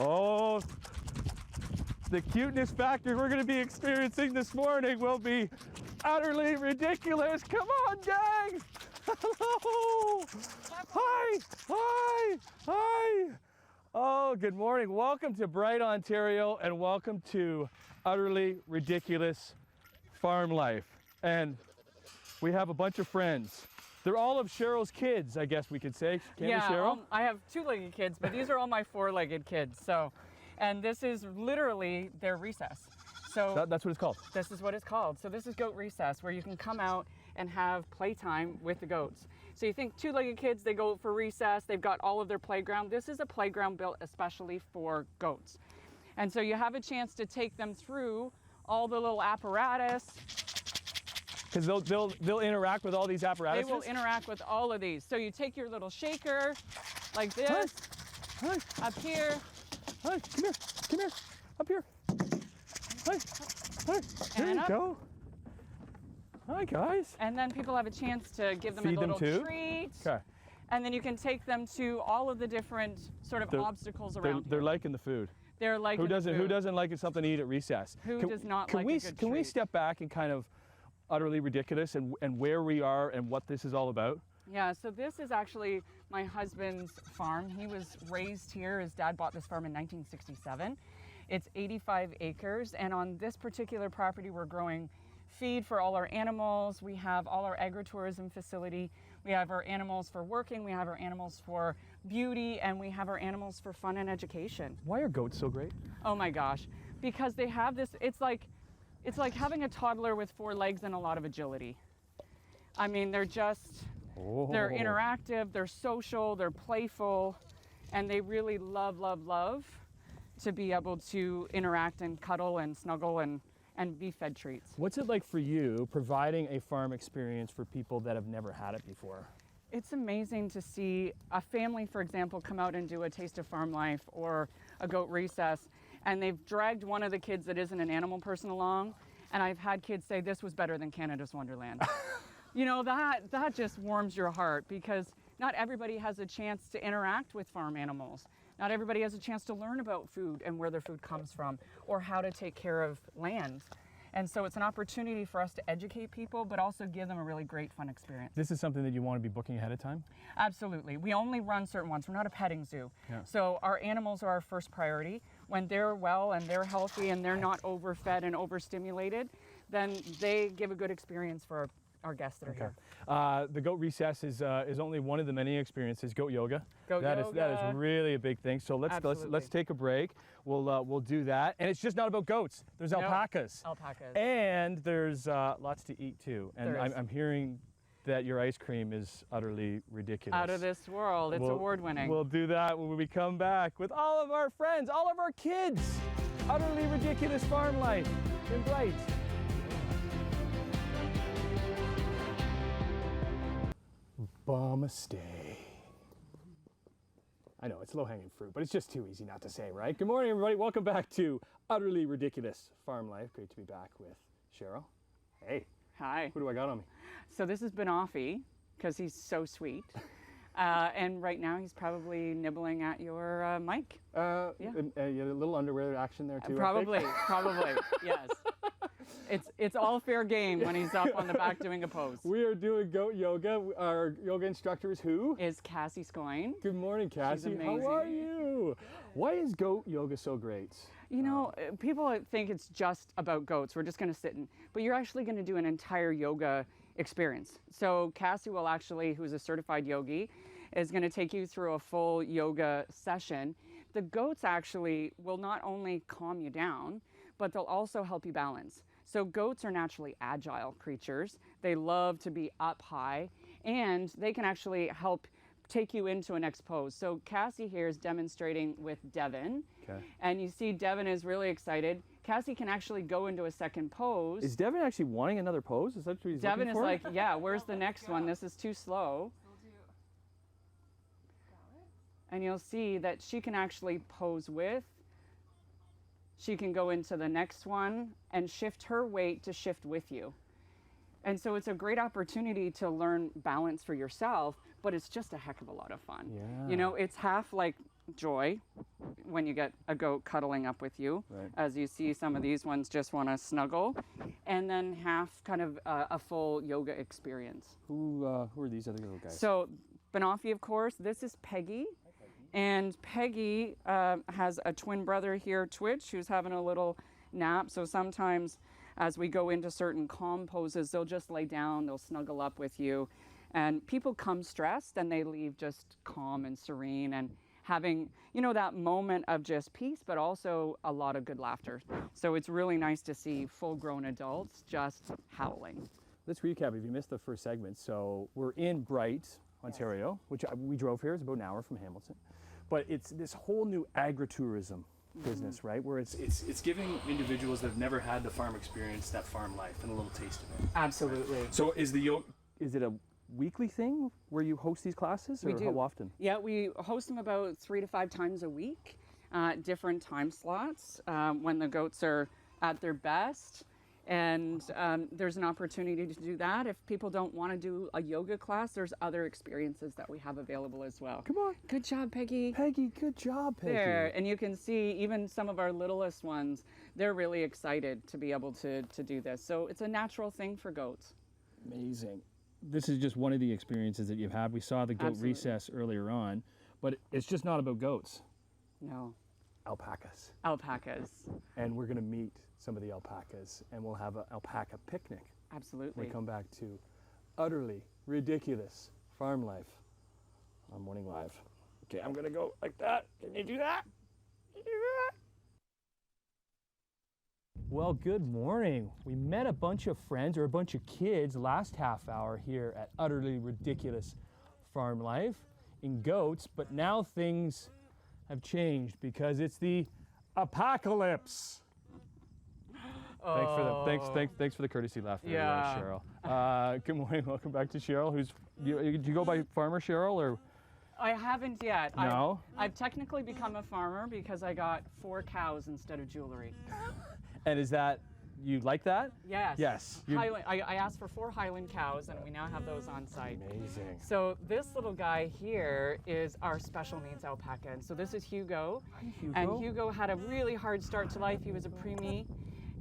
Oh, the cuteness factor we're going to be experiencing this morning will be utterly ridiculous. Come on, gang. Hello. Hi. Hi. Hi. Oh, good morning. Welcome to Bright, Ontario, and welcome to Udderly Ridiculous Farm Life. And we have a bunch of friends. They're all of Cheryl's kids, I guess we could say. Can't we, Cheryl? I have two-legged kids, but these are all my four-legged kids. So, and this is literally their recess. So That's what it's called. This is what it's called. So this is goat recess, where you can come out and have playtime with the goats. So you think two-legged kids, they go for recess, they've got all of their playground. This is a playground built especially for goats. And so you have a chance to take them through all the little apparatus. Because they'll interact with all these apparatuses? They will interact with all of these. So you take your little shaker like this, Hi. up here. Hi, come here, up here. Hi, there And you up. go. Hi, guys. And then people have a chance to give them Feed a them little too? treat. Okay. And then you can take them to all of the different sort of obstacles around They're here. liking the food. They're like Who doesn't like something to eat at recess? Who does not can like we, a good Can we treat? step back and kind of utterly ridiculous and where we are and what this is all about? Yeah, so this is actually my husband's farm. He was raised here. His dad bought this farm in 1967. It's 85 acres, and on this particular property we're growing feed for all our animals. We have all our agritourism facility. We have our animals for working, we have our animals for beauty, and we have our animals for fun and education. Why are goats so great? Oh my gosh, because they have this, it's like having a toddler with 4 legs and a lot of agility. I mean, they're they're interactive, they're social, they're playful, and they really love to be able to interact and cuddle and snuggle and be fed treats. What's it like for you providing a farm experience for people that have never had it before? It's amazing to see a family, for example, come out and do a Taste of Farm Life or a goat recess, and they've dragged one of the kids that isn't an animal person along, and I've had kids say this was better than Canada's Wonderland. You know, that just warms your heart, because not everybody has a chance to interact with farm animals. Not everybody has a chance to learn about food and where their food comes from, or how to take care of land. And so it's an opportunity for us to educate people, but also give them a really great, fun experience. This is something that you want to be booking ahead of time? Absolutely. We only run certain ones. We're not a petting zoo. Yeah. So our animals are our first priority. When they're well and they're healthy and they're not overfed and overstimulated, then they give a good experience for our guests that are here. The goat recess is only one of the many experiences. Goat yoga. Goat yoga. That is really a big thing. So let's take a break. We'll do that. And it's just not about goats. There's alpacas. Alpacas. And there's lots to eat too. And I'm hearing that your ice cream is utterly ridiculous. Out of this world. It's award-winning. We'll do that when we come back with all of our friends, all of our kids. Utterly Ridiculous Farm Life in Bright. Namaste. I know, it's low-hanging fruit, but it's just too easy not to say, right? Good morning, everybody. Welcome back to Utterly Ridiculous Farm Life. Great to be back with Cheryl. Hey. Hi. Who do I got on me? So this is Banoffee, because he's so sweet. And right now he's probably nibbling at your mic. Yeah. A little underwear action there too. Probably, yes. It's all fair game when he's up on the back doing a pose. We are doing goat yoga. Our yoga instructor is who? Is Cassie Scoyne. Good morning, Cassie. She's amazing. How are you? Why is goat yoga so great? You know, people think it's just about goats. We're just going to sit in, but you're actually going to do an entire yoga experience. So Cassie will actually, who's a certified yogi, is going to take you through a full yoga session. The goats actually will not only calm you down, but they'll also help you balance. So goats are naturally agile creatures. They love to be up high, and they can actually help take you into a next pose. So Cassie here is demonstrating with Devin. Okay. And you see Devin is really excited. Cassie can actually go into a second pose. Is Devin actually wanting another pose? Is that what he's Devin looking is for? like, yeah, where's the next one? This is too slow. And you'll see that she can actually pose with. She can go into the next one and shift her weight to shift with you. And so it's a great opportunity to learn balance for yourself, but it's just a heck of a lot of fun. Yeah. You know, it's half like joy when you get a goat cuddling up with you, Right. as you see some of these ones just want to snuggle, and then half kind of a full yoga experience. Who are these other little guys? So Banoffee, of course, this is Peggy. And Peggy has a twin brother here, Twitch, who's having a little nap. So sometimes as we go into certain calm poses, they'll just lay down, they'll snuggle up with you. And people come stressed and they leave just calm and serene and having, you know, that moment of just peace, but also a lot of good laughter. So it's really nice to see full-grown adults just howling. Let's recap if you missed the first segment. So we're in Bright, Ontario, which we drove here. It's about an hour from Hamilton. But it's this whole new agritourism business, right? Where it's giving individuals that have never had the farm experience that farm life and a little taste of it. Absolutely. So is it a weekly thing where you host these classes, or We do. how often? Yeah, we host them about 3 to 5 times a week, different time slots when the goats are at their best. And there's an opportunity to do that. If people don't want to do a yoga class, there's other experiences that we have available as well. Come on. Good job, Peggy. Peggy, good job, Peggy. There, and you can see even some of our littlest ones, they're really excited to be able to do this. So it's a natural thing for goats. Amazing. This is just one of the experiences that you've had. We saw the goat Absolutely. recess earlier on, but it's just not about goats. No. Alpacas. Alpacas. And we're going to meet some of the alpacas, and we'll have an alpaca picnic. Absolutely. We come back to Udderly Ridiculous Farm Life on Morning Live. Okay, I'm going to go like that. Can you do that? Can you do that? Well, good morning. We met a bunch of friends, or a bunch of kids, last half hour here at Udderly Ridiculous Farm Life in goats, but now things have changed because it's the apocalypse. Thanks for the courtesy laugh there, Yeah. Cheryl. Good morning. Welcome back to Cheryl. Did you go by Farmer Cheryl, or? I haven't yet. No? I've technically become a farmer because I got 4 cows instead of jewelry. And is that, you like that? Yes. Yes. I asked for 4 Highland cows, and we now have those on site. Amazing. So this little guy here is our special needs alpaca. And so this is Hugo. Hi, Hugo. And Hugo had a really hard start to life. He was a preemie,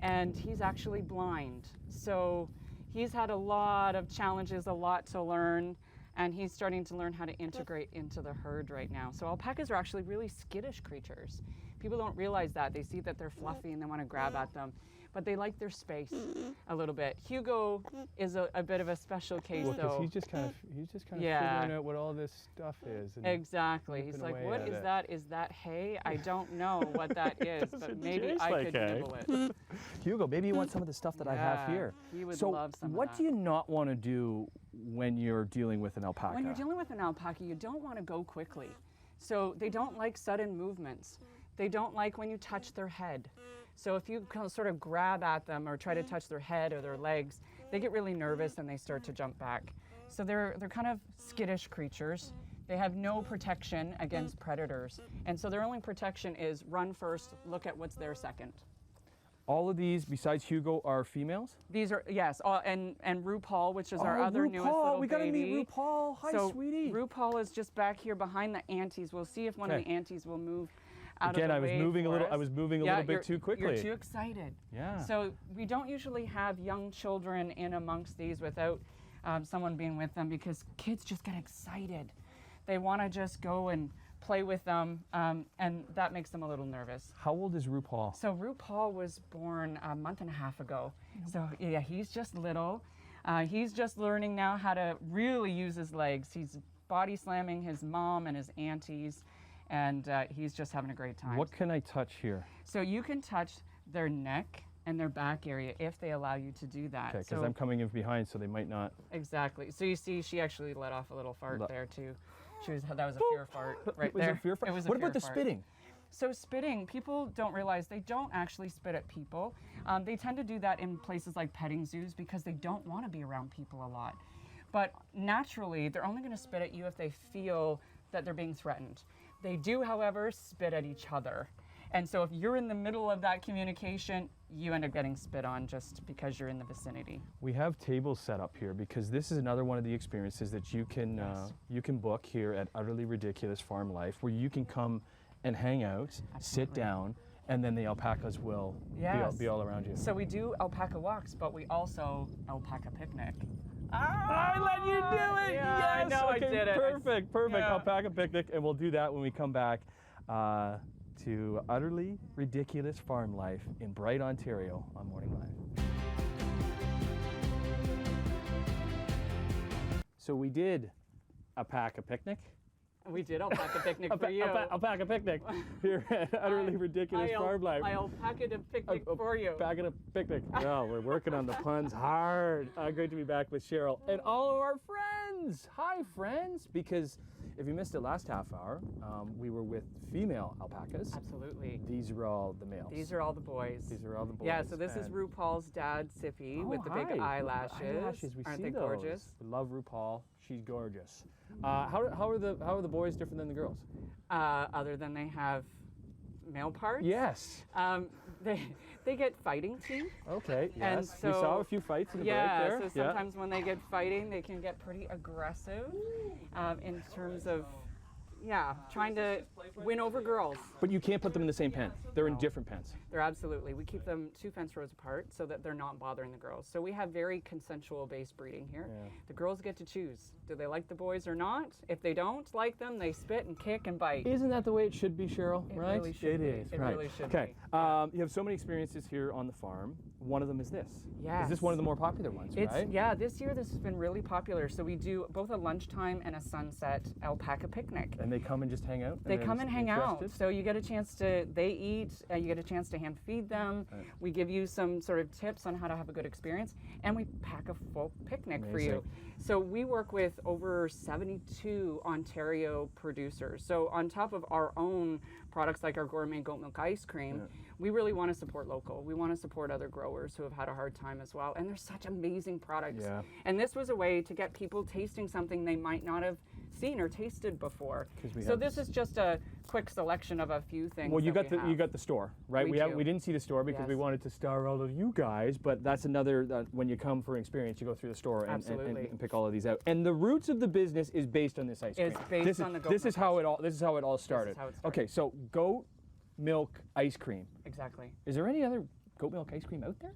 and he's actually blind. So he's had a lot of challenges, a lot to learn, and he's starting to learn how to integrate into the herd right now. So alpacas are actually really skittish creatures. People don't realize that. They see that they're fluffy and they want to grab at them, but they like their space a little bit. Hugo is a bit of a special case, Well, 'cause though. he's just kind of Yeah. figuring out what all this stuff is. And Exactly. He's nipping like, away what at is it." that? Is that hay? I don't know what that is, but Doesn't maybe taste I like could hay. nibble it. Hugo, maybe you want some of the stuff that I have Yeah, here. he would So love some of what that. do you not want to do when you're dealing with an alpaca? When you're dealing with an alpaca, you don't want to go quickly. So they don't like sudden movements. They don't like when you touch their head. So if you kind of sort of grab at them or try to touch their head or their legs, they get really nervous and they start to jump back. So they're kind of skittish creatures. They have no protection against predators. And so their only protection is run first, look at what's there second. All of these, besides Hugo, are females? These are, yes, and RuPaul, which is our other newest little we got to baby. meet RuPaul. Hi, So sweetie. RuPaul is just back here behind the antes. We'll see if one of Okay. the antes will move out Again, of the I was way moving a for little. us. I was moving a Yeah, little bit too quickly. You're too excited. Yeah. So we don't usually have young children in amongst these without someone being with them, because kids just get excited. They want to just go and play with them, and that makes them a little nervous. How old is RuPaul? So RuPaul was born a month and a half ago. So yeah, he's just little. He's just learning now how to really use his legs. He's body slamming his mom and his aunties, and he's just having a great time. What can I touch here? So you can touch their neck and their back area if they allow you to do that. Okay, because I'm coming in behind, so they might not. Exactly. So you see, she actually let off a little fart there too. That was a fear fart right Was there. it fear fart? It was a What fear about the fart. spitting? So spitting, people don't realize they don't actually spit at people. They tend to do that in places like petting zoos because they don't want to be around people a lot. But naturally, they're only going to spit at you if they feel that they're being threatened. They do, however, spit at each other. And so if you're in the middle of that communication, you end up getting spit on just because you're in the vicinity. We have tables set up here because this is another one of the experiences that you can book here at Udderly Ridiculous Farm Life, where you can come and hang out, sit down, and then the alpacas will be all around you. So we do alpaca walks, but we also alpaca picnic. I let you do it! Yeah, Yes! I know, I did it. Perfect, perfect. Yeah. Alpaca picnic, and we'll do that when we come back to Udderly Ridiculous Farm Life in Bright, Ontario on Morning Live. So we did alpaca picnic. We did alpaca picnic for you. Alpaca picnic here at Utterly Ridiculous Farm Life. I alpaca to picnic for you. Alpaca picnic. No, we're working on the puns hard. Great to be back with Cheryl and all of our friends. Hi, friends. Because if you missed it last half hour, we were with female alpacas. Absolutely. These are all the males. These are all the boys. These are all the boys. Yeah, so this is RuPaul's dad, Sippy, with the big eyelashes. We Aren't see they those. gorgeous? We love RuPaul. She's gorgeous. How are the boys different than the girls? Other than they have male parts. Yes. They get fighting teeth. Okay. And Yes. We saw a few fights in the break there. So sometimes when they get fighting, they can get pretty aggressive in terms of trying to win over girls. But you can't put them in the same pen. They're in different pens. They're absolutely. We keep them 2 fence rows apart so that they're not bothering the girls. So we have very consensual-based breeding here. Yeah. The girls get to choose. Do they like the boys or not? If they don't like them, they spit and kick and bite. Isn't that the way it should be, Cheryl? It right? really should be. It right. really should okay. be. You have so many experiences here on the farm. One of them is this. Yes. Is this one of the more popular ones, right? Yeah, this year this has been really popular. So we do both a lunchtime and a sunset alpaca picnic. And they come and just hang out? They come and hang out. Interested? So you get a chance they eat, you get a chance to hand feed them. Right. We give you some sort of tips on how to have a good experience, and we pack a full picnic for you. So we work with over 72 Ontario producers. So on top of our own products like our gourmet goat milk ice cream, we really want to support local. We want to support other growers who have had a hard time as well. And they're such amazing products. Yeah. And this was a way to get people tasting something they might not have seen or tasted before. So this is just a quick selection of a few things. Well, you got the store, right? We do. We didn't see the store because we wanted to star all of you guys, but that's another when you come for experience, you go through the store and pick all of these out. And the roots of the business is based on this ice cream. It's based on the goat This is milk how it all started. how it started. Okay, so goat milk ice cream. Exactly. Is there any other goat milk ice cream out there?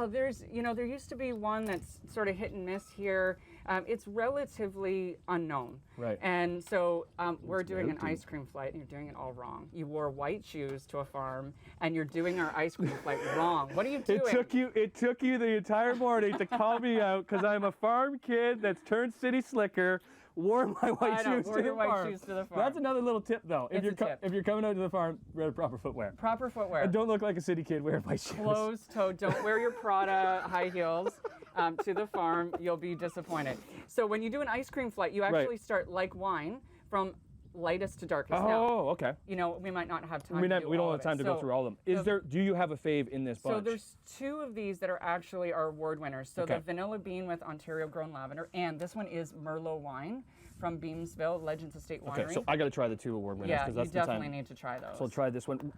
There used to be one that's sort of hit and miss here. It's relatively unknown. Right. And so we're doing an ice cream flight, and you're doing it all wrong. You wore white shoes to a farm, and you're doing our ice cream flight wrong. What are you doing? It took you the entire morning to call me out because I'm a farm kid that's turned city slicker. Wore my white shoes to the farm. That's another little tip, though. If you're coming out to the farm, wear proper footwear. Proper footwear. And don't look like a city kid wearing white shoes. Closed-toed. Don't wear your Prada high heels to the farm. You'll be disappointed. So when you do an ice cream flight, you actually start like wine from lightest to darkest. Oh, okay. We might not have time. We don't have time to go through all of them. Do you have a fave in this bunch? So there's 2 of these that are actually our award winners. So the vanilla bean with Ontario grown lavender, and this one is Merlot wine from Beamsville Legends Estate Winery. Okay, so I got to try the 2 award winners because that's you definitely need to try those. So I'll try this one.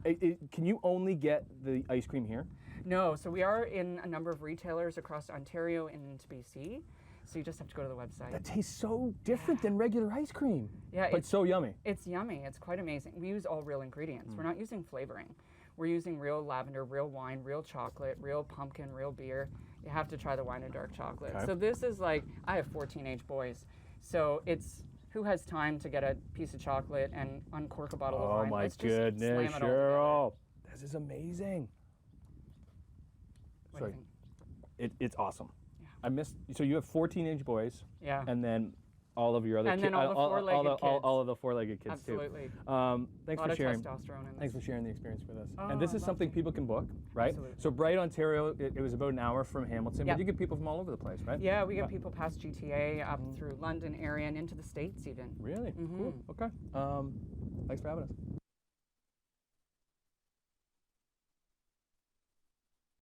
Can you only get the ice cream here? No, so we are in a number of retailers across Ontario and into BC. So you just have to go to the website. That tastes so different than regular ice cream. Yeah, but it's so yummy. It's yummy. It's quite amazing. We use all real ingredients. We're not using flavoring. We're using real lavender, real wine, real chocolate, real pumpkin, real beer. You have to try the wine and dark chocolate. Okay. So this is like, I have 4 teenage boys. So it's, who has time to get a piece of chocolate and uncork a bottle of wine? Oh my Let's just goodness, slam it all Cheryl. This is amazing. What do you think? It's awesome. Yeah. So you have 4 teenage boys. Yeah. And then all of your other kids. And then all the four-legged kids. All of the four-legged kids Absolutely. too. Thanks for sharing. A lot of testosterone in this. Thanks for sharing the experience with us. Oh, and this is something people can book, right? Absolutely. So Bright, Ontario, it was about an hour from Hamilton, Yep. but you get people from all over the place, right? Yeah, we get people past GTA, up through London area, and into the States even. Really? Cool. Okay. Thanks for having us.